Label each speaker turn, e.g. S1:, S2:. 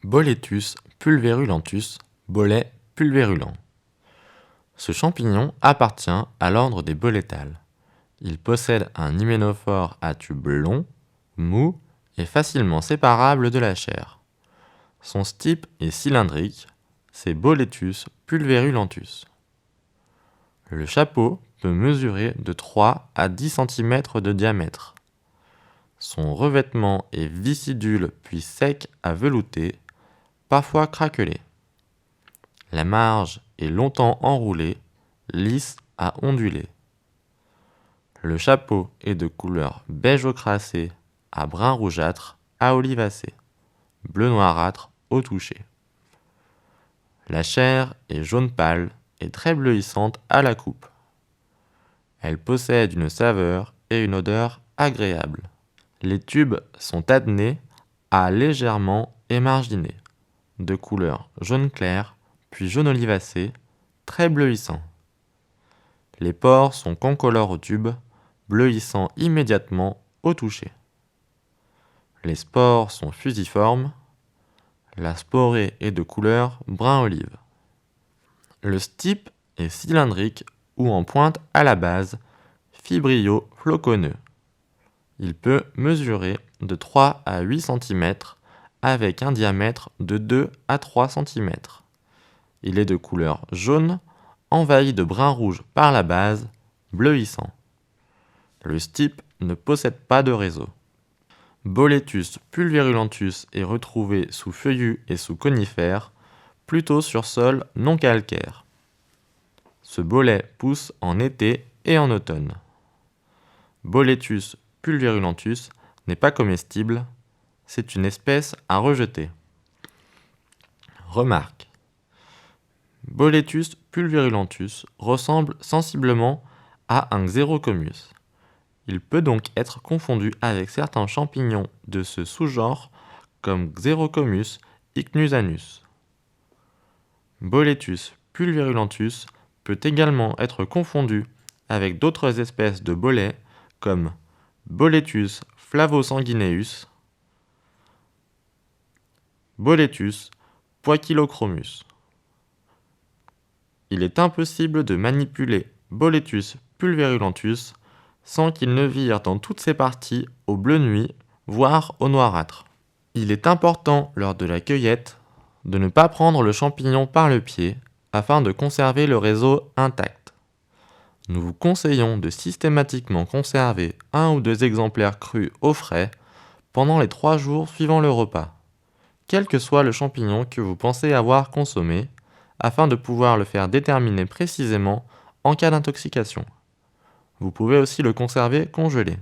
S1: Boletus pulverulentus, bolet pulvérulent. Ce champignon appartient à l'ordre des bolétales. Il possède un hyménophore à tube long, mou et facilement séparable de la chair. Son stipe est cylindrique, c'est Boletus pulverulentus. Le chapeau peut mesurer de 3 à 10 cm de diamètre. Son revêtement est viscidule puis sec à velouté, parfois craquelé. La marge est longtemps enroulée, lisse à ondulée. Le chapeau est de couleur beige ocracé à brun rougeâtre à olivacé, bleu noirâtre au toucher. La chair est jaune pâle et très bleuissante à la coupe. Elle possède une saveur et une odeur agréables. Les tubes sont adnés à légèrement émarginés, de couleur jaune clair puis jaune olivacé, très bleuissant. Les pores sont concolores au tube, bleuissant immédiatement au toucher. Les spores sont fusiformes. La sporée est de couleur brun-olive. Le stipe est cylindrique ou en pointe à la base, fibrillo-floconneux. Il peut mesurer de 3 à 8 cm avec un diamètre de 2 à 3 cm. Il est de couleur jaune, envahi de brun rouge par la base, bleuissant. Le stipe ne possède pas de réseau. Boletus pulverulentus est retrouvé sous feuillus et sous conifères, plutôt sur sol non calcaire. Ce bolet pousse en été et en automne. Boletus pulverulentus n'est pas comestible, c'est une espèce à rejeter. Remarque. Boletus pulverulentus ressemble sensiblement à un Xerocomius. Il peut donc être confondu avec certains champignons de ce sous-genre comme Xerocomius ichnusanus. Boletus pulverulentus peut également être confondu avec d'autres espèces de bolets comme Boletus flavosanguineus, Boletus poikilochromus. Il est impossible de manipuler Boletus pulverulentus sans qu'il ne vire dans toutes ses parties au bleu nuit, voire au noirâtre. Il est important lors de la cueillette de ne pas prendre le champignon par le pied afin de conserver le réseau intact. Nous vous conseillons de systématiquement conserver 1 ou 2 exemplaires crus au frais pendant les 3 jours suivant le repas, quel que soit le champignon que vous pensez avoir consommé, afin de pouvoir le faire déterminer précisément en cas d'intoxication. Vous pouvez aussi le conserver congelé.